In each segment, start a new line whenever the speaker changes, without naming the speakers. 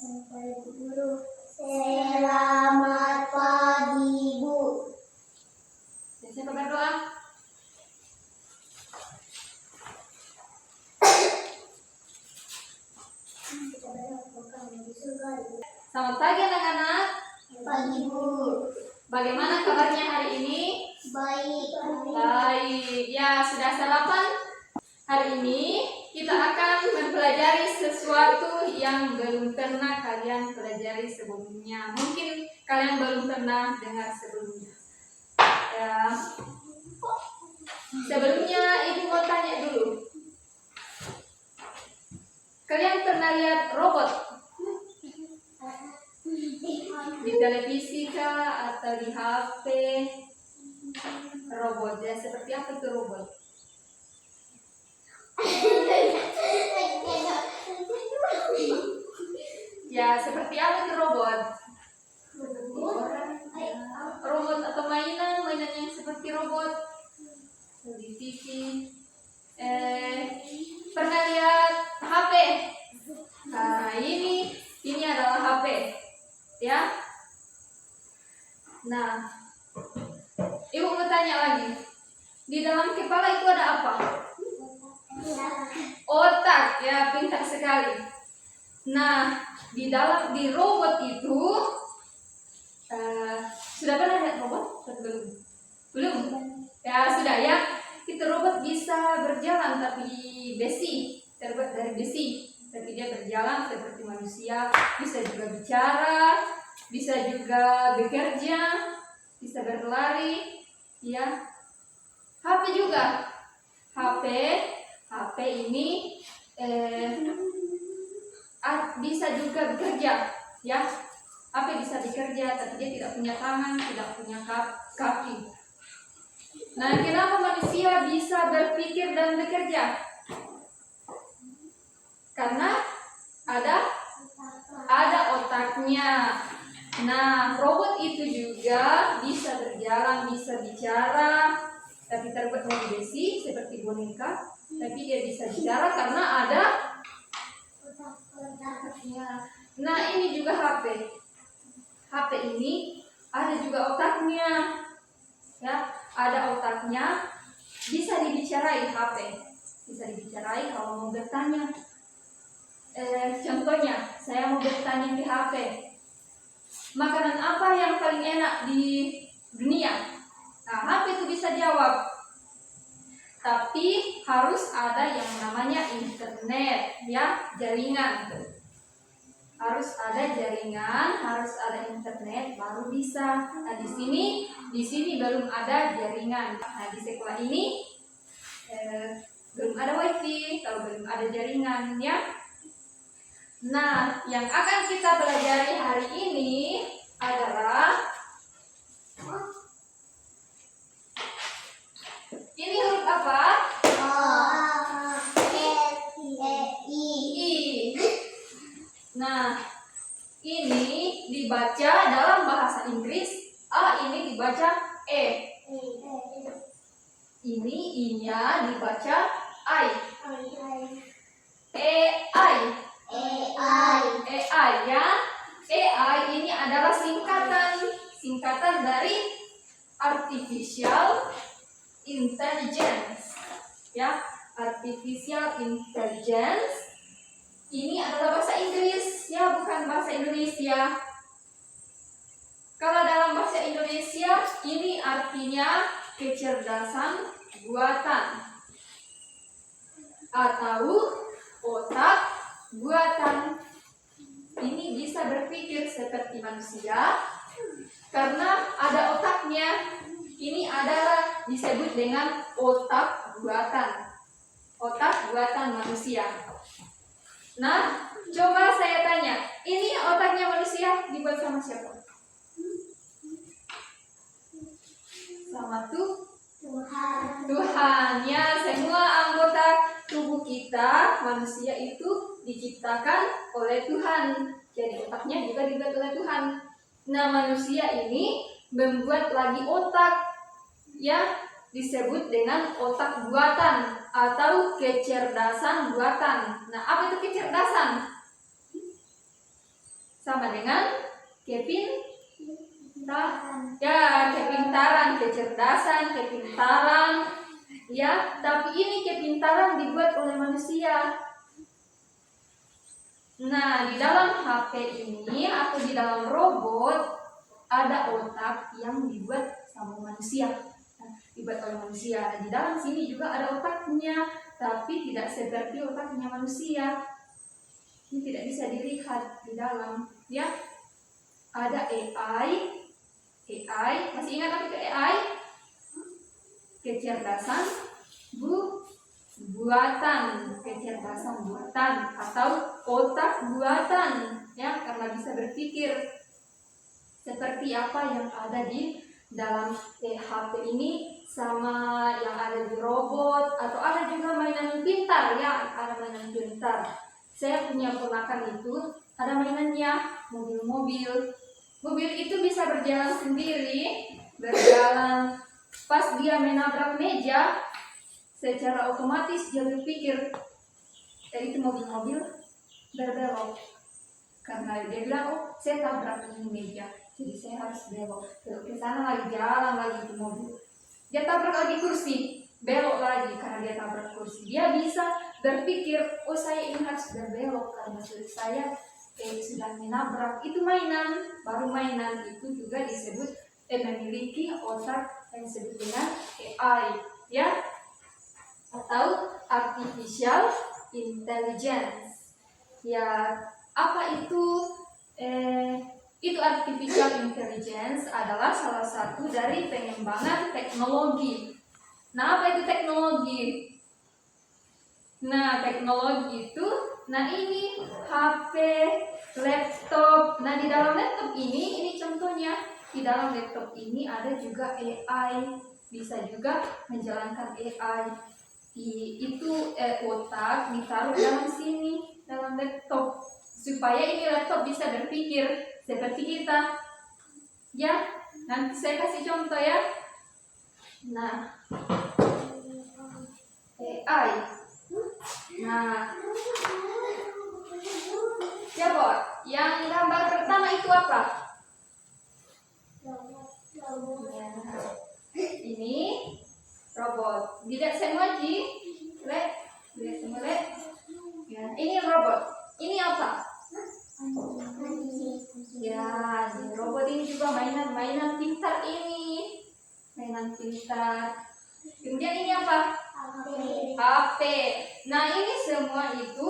Sampai guru. Selamat pagi, Bu.
Siapa berdoa? Selamat pagi anak-anak.
Pagi, Bu.
Bagaimana kabarnya hari ini?
Baik.
Baik. Ya, sudah sarapan? Hari ini kita akan mempelajari sesuatu yang belum pernah kalian pelajari sebelumnya. Mungkin kalian belum pernah dengar sebelumnya. Ya. Sebelumnya Ibu mau tanya dulu. Kalian pernah lihat robot di televisi kah atau di HP? Robotnya seperti apa itu robot? Ya, seperti apa itu robot? Robot atau mainan yang seperti robot di TV. Pernah lihat HP? Nah, ini adalah HP, ya. Nah, Ibu mau tanya lagi. Di dalam kepala itu ada apa? Otak, ya, pintar sekali. Nah, di robot itu sudah pernah lihat robot? Belum? Belum? Ya, sudah ya. Itu robot bisa berjalan tapi terbuat dari besi. Tapi dia berjalan seperti manusia, bisa juga bicara, bisa juga bekerja, bisa berlari, ya. HP juga. HP ini bisa juga bekerja, ya. HP bisa bekerja, tapi dia tidak punya tangan, tidak punya kaki. Nah, kenapa manusia bisa berpikir dan bekerja? Karena ada otaknya. Nah, robot itu juga bisa berjalan, bisa bicara, tapi terbuat dari besi seperti boneka. Tapi dia bisa bicara karena ada otaknya. Nah, ini juga HP. HP ini ada juga otaknya, ya. Ada otaknya, bisa dibicarain HP. Bisa dibicarain kalau mau bertanya. Contohnya, saya mau bertanya di HP, makanan apa yang paling enak di dunia? Nah, HP itu bisa jawab. Tapi harus ada yang namanya internet, ya, jaringan. Harus ada jaringan, harus ada internet baru bisa. Nah, di sini belum ada jaringan. Nah, di sekolah ini belum ada wifi kalau belum ada jaringan, ya. Nah, yang akan kita pelajari hari ini adalah ini huruf apa? I. Nah, ini dibaca dalam bahasa Inggris A, ini dibaca E. Ini I-nya dibaca I. AI, ya. AI ini adalah singkatan dari artificial intelligence, ya. Artificial intelligence ini adalah bahasa Inggris, ya, bukan bahasa Indonesia. Kalau dalam bahasa Indonesia ini artinya kecerdasan buatan atau otak buatan. Ini bisa berpikir seperti manusia karena ada otaknya. Ini adalah disebut dengan otak buatan manusia. Nah, coba saya tanya, ini otaknya manusia dibuat sama siapa? Sama Tuhan, ya. Semua anggota tubuh kita manusia itu diciptakan oleh Tuhan. Jadi otaknya juga dibuat oleh Tuhan. Nah, manusia ini membuat lagi otak, ya, disebut dengan otak buatan atau kecerdasan buatan. Nah, apa itu kecerdasan? sama dengan kepintaran, kecerdasan, kepintaran, ya. Tapi ini kepintaran dibuat oleh manusia. Nah, di dalam HP ini atau di dalam robot ada otak yang dibuat sama manusia. Dibuat oleh manusia. Di dalam sini juga ada otaknya, tapi tidak seperti otaknya manusia. Ini tidak bisa dilihat di dalam, ya. Ada AI, masih ingat apa itu AI? Kecerdasan buatan, kecerdasan buatan atau otak buatan, ya, karena bisa berpikir seperti apa yang ada di dalam HP ini sama yang ada di robot, atau ada juga mainan pintar, ya, ada mainan pintar. Saya punya ponakan itu, ada mainannya, mobil-mobil. Mobil itu bisa berjalan sendiri, berjalan. Pas dia menabrak meja, secara otomatis dia berpikir, itu mobil-mobil berbelok. Karena dia bilang, oh, saya tabrak ini meja, jadi saya harus belok. Belok ke sana lagi, jalan lagi ke mobil. Dia tabrak lagi kursi, belok lagi karena dia tabrak kursi. Dia bisa berpikir, oh, saya ini harus berbelok karena saya sudah menabrak. Itu mainan, baru mainan itu juga disebut memiliki otak yang disebut dengan AI, ya, atau artificial intelligence. Ya, apa itu? Itu artificial intelligence adalah salah satu dari pengembangan teknologi. Nah, apa itu teknologi? Nah, teknologi itu, nah ini HP, laptop. Nah, di dalam laptop ini contohnya, di dalam laptop ini ada juga AI, bisa juga menjalankan AI. Itu otak ditaruh dalam sini, dalam laptop, supaya ini laptop bisa berpikir seperti kita. Ya, nanti saya kasih contoh ya. Nah, AI. Nah, coba yang gambar pertama itu apa? Ini robot. Dilihat semua Ji. Lihat semua lihat. Ya, ini robot. Ini apa? Ya, robot ini juga mainan pintar ini. Mainan pintar. Kemudian ini apa? HP. Nah, ini semua itu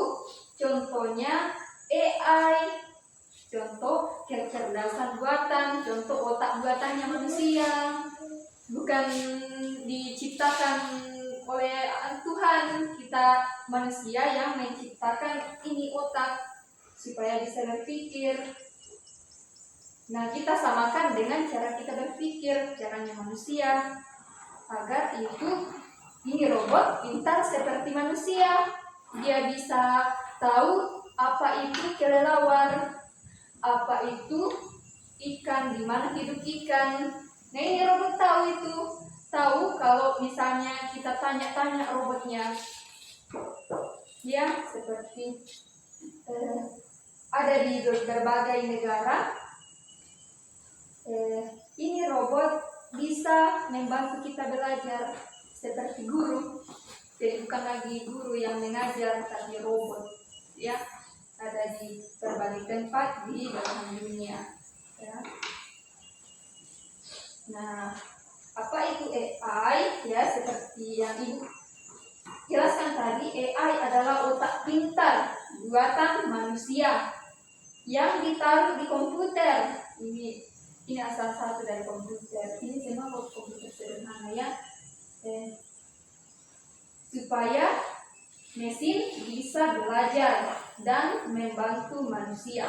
contohnya AI. Contoh kecerdasan buatan, contoh otak buatannya manusia. Bukan diciptakan oleh Tuhan, kita manusia yang menciptakan ini otak supaya bisa berpikir. Nah, kita samakan dengan cara kita berpikir, caranya manusia, agar ini robot pintar seperti manusia. Dia bisa tahu apa itu kelelawar, apa itu ikan, di mana hidup ikan. Nah, ini robot tahu kalau misalnya kita tanya-tanya robotnya, ya, seperti ada di berbagai negara. Ini robot bisa membantu kita belajar seperti guru. Jadi bukan lagi guru yang mengajar, tapi robot, ya, ada di berbagai tempat di dalam dunia, ya. Nah, apa itu AI? Ya, seperti yang Ibu jelaskan tadi, AI adalah otak pintar buatan manusia yang ditaruh di komputer. Ini asal satu dari komputer. Ini semua komputer sederhana, ya. Supaya mesin bisa belajar dan membantu manusia.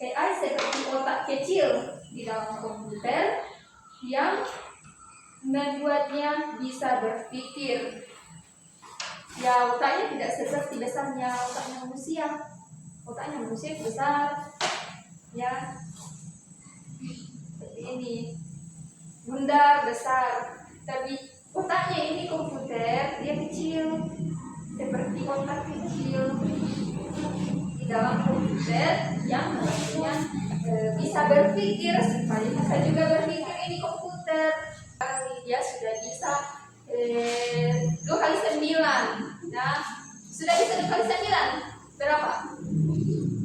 AI seperti otak kecil di dalam komputer yang membuatnya bisa berpikir. Ya, otaknya tidak seperti besarnya otaknya manusia. Otaknya manusia besar, ya, seperti ini, bundar besar. Tapi otaknya ini komputer, dia kecil, seperti otak kecil di dalam komputer yang bisa berpikir, supaya bisa juga berpikir ini komputer. Ya sudah bisa 2 kali 9. Nah, sudah bisa 2 kali 9. Berapa?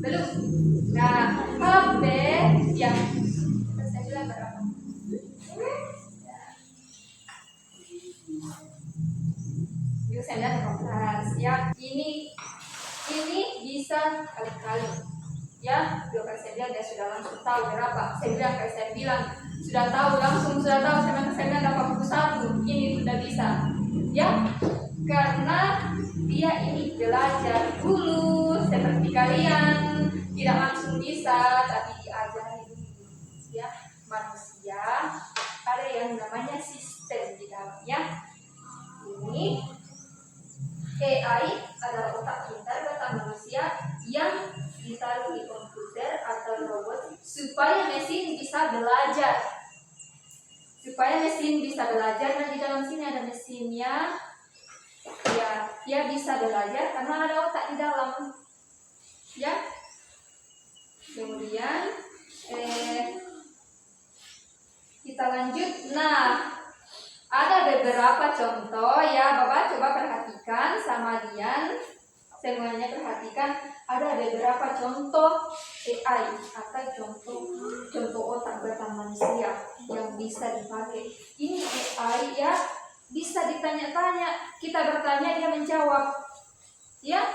Belum. Nah, HP yang 9 berapa? Yuk, 9 ya. Ini bisa kali-kali. Ya, 2 kali 9 dia sudah langsung tahu berapa. 9 kali 9 sudah tahu, langsung sudah tahu 9 kali 9 81. Ini sudah bisa. Ya, karena dia ini belajar dulu seperti kalian, tidak langsung bisa, tapi diajari dulu. Ya, manusia ada yang namanya sistem di dalamnya. Ini AI adalah otak pintar buatan manusia yang ditaruh di komputer atau robot supaya mesin bisa belajar. Nah, di dalam sini ada mesinnya. Ya, dia bisa belajar karena ada otak di dalam. Ya. Kemudian kita lanjut. Nah, ada beberapa contoh ya, Bapak coba perhatikan sama Dian. Semuanya perhatikan, ada beberapa contoh AI atau contoh otak buatan manusia yang bisa dipakai. Ini AI ya, bisa ditanya-tanya, kita bertanya dia menjawab. Ya,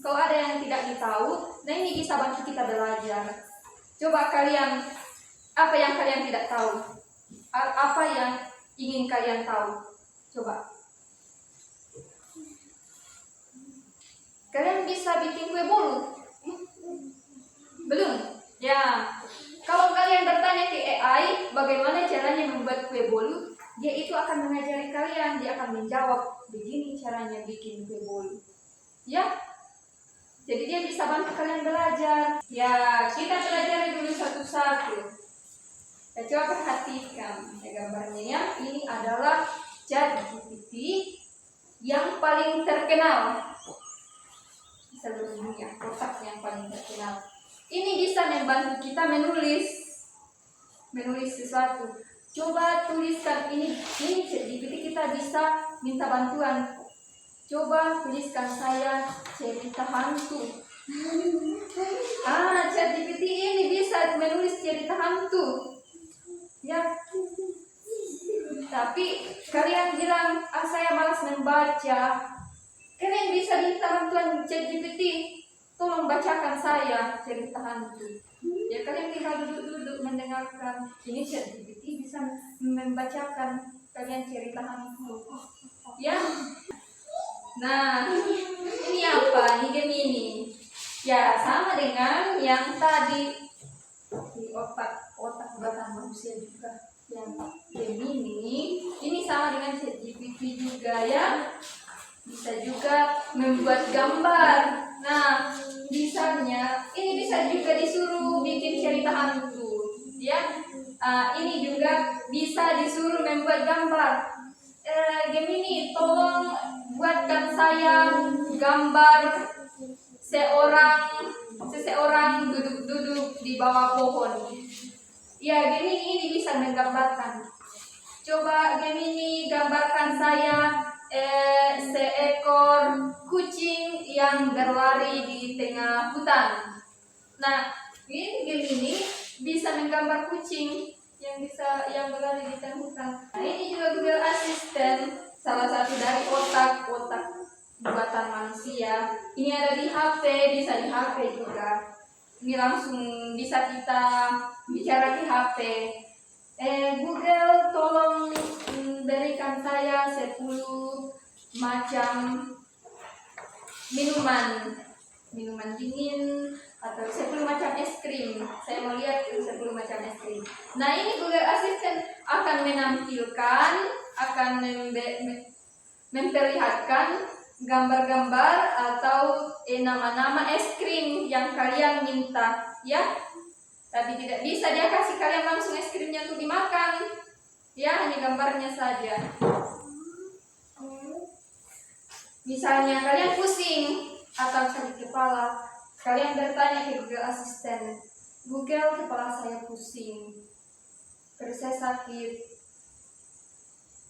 kalau ada yang tidak tahu, nah ini bisa bantu kita belajar. Coba kalian, apa yang kalian tidak tahu? Apa yang ingin kalian tahu? Coba. Kalian bisa bikin kue bolu? Belum? Ya. Kalau kalian bertanya ke AI bagaimana caranya membuat kue bolu, dia itu akan mengajari kalian, dia akan menjawab begini caranya bikin kue bolu. Ya. Jadi dia bisa bantu kalian belajar. Ya, kita pelajari dulu satu-satu. Ya, coba perhatikan ya, gambarnya ya. Ini adalah ChatGPT yang paling terkenal seluruh dunia, otak yang paling terkenal. Ini bisa membantu kita menulis sesuatu. Coba tuliskan ini ChatGPT, kita bisa minta bantuan. Coba tuliskan saya cerita hantu. ChatGPT ini bisa menulis cerita hantu. Ya. Tapi kalian bilang, saya malas membaca. Kalian bisa minta bantuan ChatGPT, tolong bacakan saya cerita hantu. Ya, kalian tinggal duduk-duduk mendengarkan. Ini ChatGPT bisa membacakan kalian cerita hantu. Ya. Nah, ini apa? Ini Gemini. Ya, sama dengan yang tadi di otak buatan manusia juga. Yang Gemini ini sama dengan ChatGPT juga ya. Bisa juga membuat gambar. Nah, misalnya ini bisa juga disuruh bikin cerita hantu, ya. Ini juga bisa disuruh membuat gambar. Gemini, tolong buatkan saya gambar seseorang duduk di bawah pohon. Ya, Gemini ini bisa menggambarkan. Coba Gemini gambarkan saya seekor kucing yang berlari di tengah hutan. Nah, ini Gemini bisa menggambar kucing yang berlari di tengah hutan. Nah, ini juga Google Assistant, salah satu dari otak buatan manusia. Ini ada di HP, bisa di HP juga. Ini langsung bisa kita bicara di HP. Google, tolong berikan saya 10 macam minuman dingin atau 10 macam es krim. Saya mau lihat 10 macam es krim. Nah, ini Google Assistant akan menampilkan, akan memperlihatkan gambar-gambar atau nama-nama es krim yang kalian minta, ya. Tapi tidak bisa dia kasih kalian langsung es krimnya untuk dimakan. Ya, hanya gambarnya saja. Misalnya kalian pusing atau sakit kepala, kalian bertanya ke Google Assistant, Google, kepala saya pusing, perut saya sakit.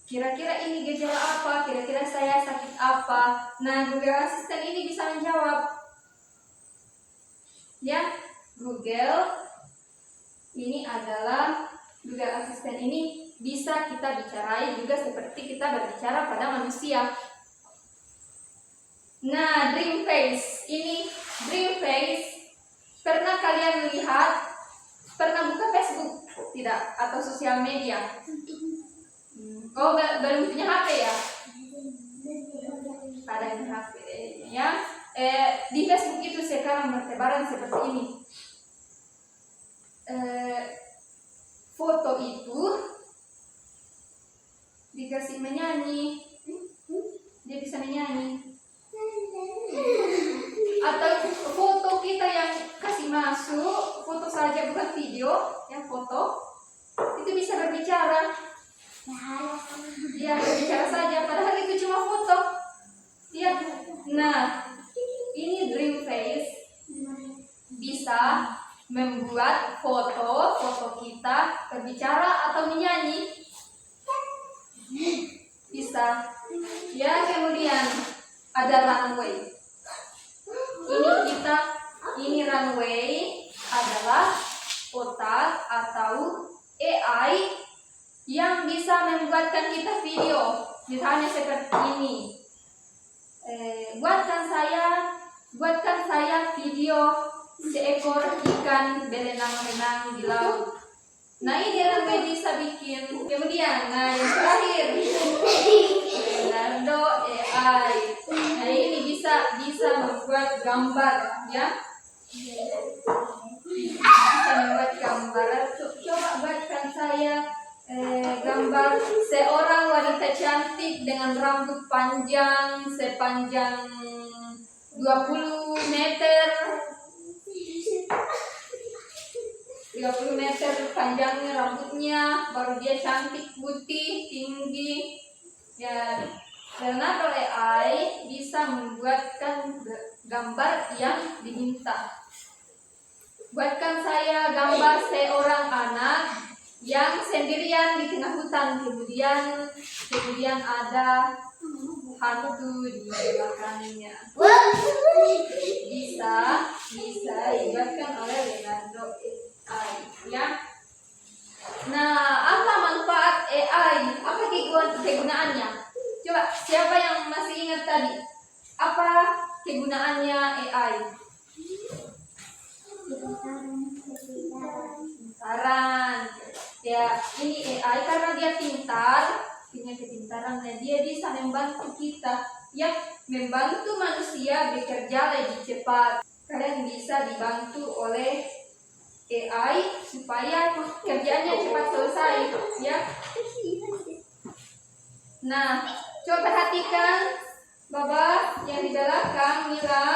Kira-kira ini gejala apa? Kira-kira saya sakit apa? Nah, Google Assistant ini bisa menjawab. Ya, Google Assistant ini bisa kita bicarai juga seperti kita berbicara pada manusia. Nah, dream face. Ini dream face. Pernah kalian lihat? Pernah buka Facebook? Tidak? Atau sosial media? Oh, belum punya HP ya? Ada yang HP ya. Di Facebook itu sekarang bertebaran seperti ini. Foto itu dikasih menyanyi, dia bisa menyanyi. Atau foto kita yang kasih masuk, foto saja bukan video, yang foto itu bisa berbicara. Ya, berbicara saja, padahal itu cuma foto. Ya, nah ini dream face bisa membuat foto kita berbicara atau menyanyi. Bisa. Ya, kemudian ada runway. Ini runway adalah otak atau AI yang bisa membuatkan kita video. Misalnya seperti ini. Buatkan saya video seekor ikan berenang-renang di laut. Nah, ini runway bisa bikin. Kemudian, nah yang terakhir, Leonardo AI. Nah, ini bisa membuat gambar, ya. Bisa membuat gambar. Coba buatkan saya gambar seorang wanita cantik dengan rambut panjang sepanjang 20 meter. 30 meter panjangnya rambutnya, baru dia cantik, putih, tinggi. Ya, Leonardo AI bisa membuatkan gambar yang diminta. Buatkan saya gambar seorang anak yang sendirian di tengah hutan, kemudian ada hantu di belakangnya. Bisa dibuatkan oleh Leonardo AI, ya. Nah, apa manfaat AI? Apa kegunaannya? Coba, siapa yang masih ingat tadi? Apa kegunaannya AI? Pintaran. Ya, ini AI karena dia pintar, punya kepintarannya, dia bisa membantu kita, ya, membantu manusia bekerja lebih cepat. Kalian bisa dibantu oleh AI supaya kerjanya cepat selesai, ya. Nah, coba perhatikan Baba yang di belakang, Mila.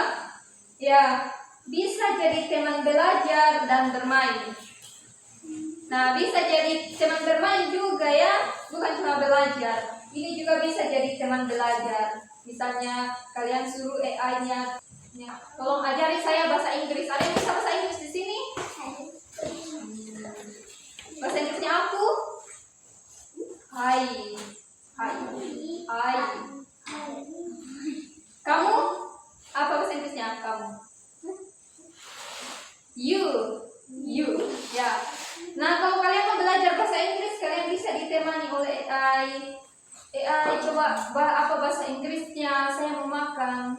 Ya, bisa jadi teman belajar dan bermain. Nah, bisa jadi teman bermain juga, ya, bukan cuma belajar. Ini juga bisa jadi teman belajar. Misalnya kalian suruh AI-nya, tolong ajari saya bahasa Inggris. Ada yang bisa bahasa Inggris di sini? Bahasa Inggrisnya aku? Hai. Kamu? Apa bahasa Inggrisnya kamu? You. Ya. Nah, kalau kalian mau belajar bahasa Inggris, kalian bisa ditemani oleh AI. Coba apa bahasa Inggrisnya? Saya mau makan.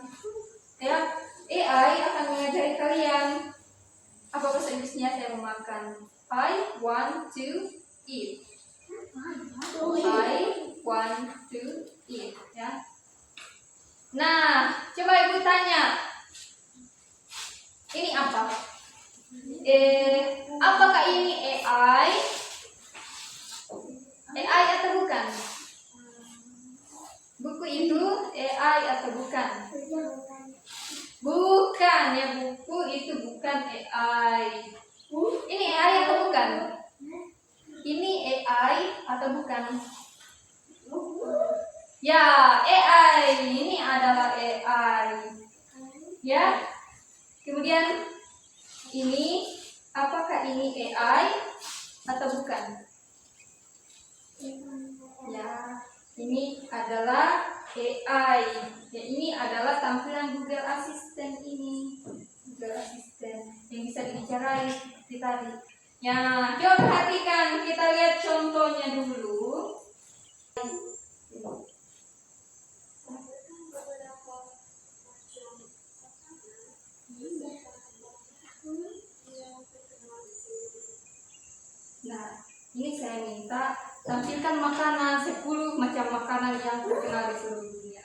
Ya, AI akan mengajari kalian apa bahasa Inggrisnya saya mau makan. I want to eat. I want to eat, ya. Nah, coba ibu tanya. Ini apa? Apakah ini AI? AI atau bukan? Buku itu AI atau bukan? Bukan, ya, buku itu bukan AI. Ini AI atau bukan? Ini AI atau bukan? Ya, AI. Ini adalah AI. Ya. Kemudian ini Apakah ini AI atau bukan? Ya, ini adalah AI. Ya, ini adalah tampilan Google Assistant ini. Google Assistant yang bisa dibicarain seperti tadi. Ya, coba perhatikan, kita lihat contohnya dulu. Nah, ini saya minta tampilkan makanan 10 macam makanan yang terkenal di seluruh dunia.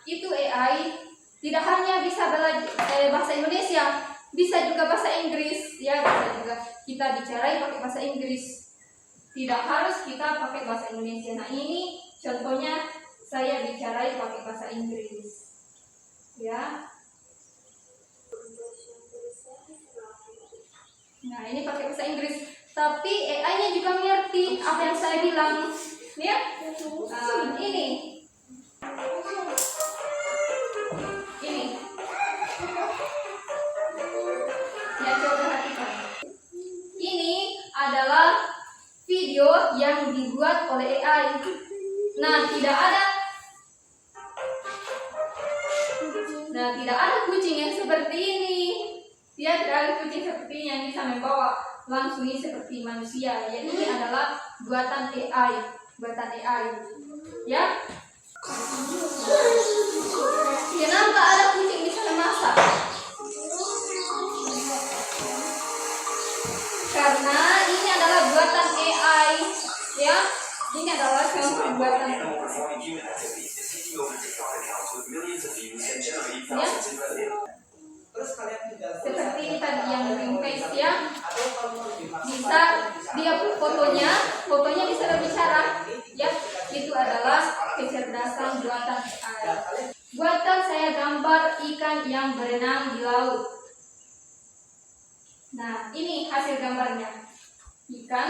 Itu AI tidak hanya bisa belajar bahasa Indonesia, bisa juga bahasa Inggris, ya bisa juga kita bicarai pakai bahasa Inggris. Tidak harus kita pakai bahasa Indonesia. Nah, ini contohnya saya bicarai pakai bahasa Inggris. Ya. Nah, ini pakai bahasa Inggris. Tapi AI-nya juga mengerti apa yang saya bilang. Ya. Ini. Ya, coba perhatikan. Ini adalah video yang dibuat oleh AI. Nah, tidak ada kucing yang seperti ini. Dia tidak ada kucing seperti ini yang bisa membawa langsung ini seperti manusia. Jadi ini adalah buatan AI, Ya. Kenapa ada kucing bisa memasak? Karena ini adalah buatan AI, ya. Ini adalah contoh buatan AI. Seperti ini tadi yang green face, ya. Bisa dia fotonya bisa berbicara, ya. Itu adalah kecerdasan buatan AI. Buatan saya gambar ikan yang berenang di laut. Nah, ini hasil gambarnya. Ikan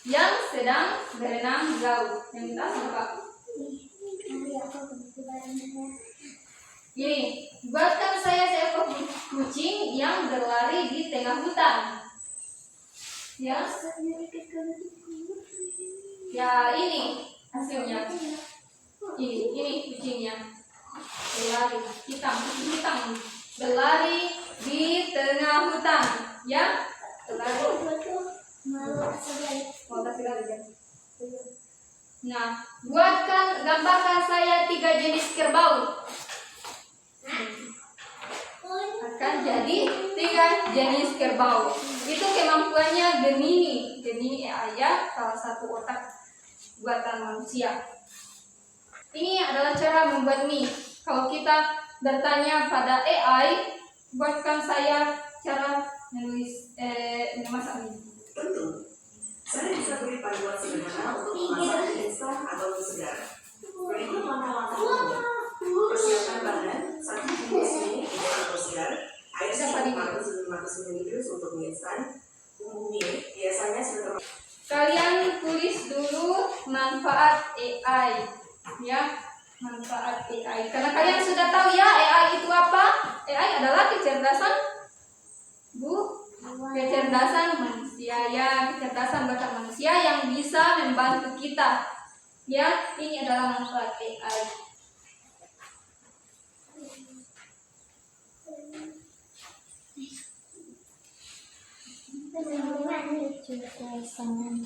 yang sedang berenang di laut. Yang minta sama Pak. Ini, buatkan saya seekor kucing yang berlari di tengah hutan. Ya. Ya, ini hasilnya. Ini kucingnya. Berlari, hitam berlari di tengah hutan, ya. Nah, gambarkan saya 3 jenis kerbau. Akan jadi 3 jenis kerbau. Itu kemampuannya Gemini AI, ya, salah satu otak buatan manusia. Ini adalah cara membuat mie. Kalau kita bertanya pada AI, buatkan saya cara memasak mie.
Tentu, saya bisa beri panduan sederhana untuk memasak mie instan atau mie segar. Berikut langkah-langkah umum. Persiapkan bahan 1 bungkus mie atau segar, air 500 ml untuk mie instan. Bumbu mie biasanya sudah
Kalian tulis dulu manfaat AI, ya, manfaat AI. Karena kalian sudah tahu, ya, AI itu apa? AI adalah kecerdasan manusia, ya, kecerdasan buatan manusia yang bisa membantu kita. Ya, ini adalah manfaat AI.
Ini juga sangat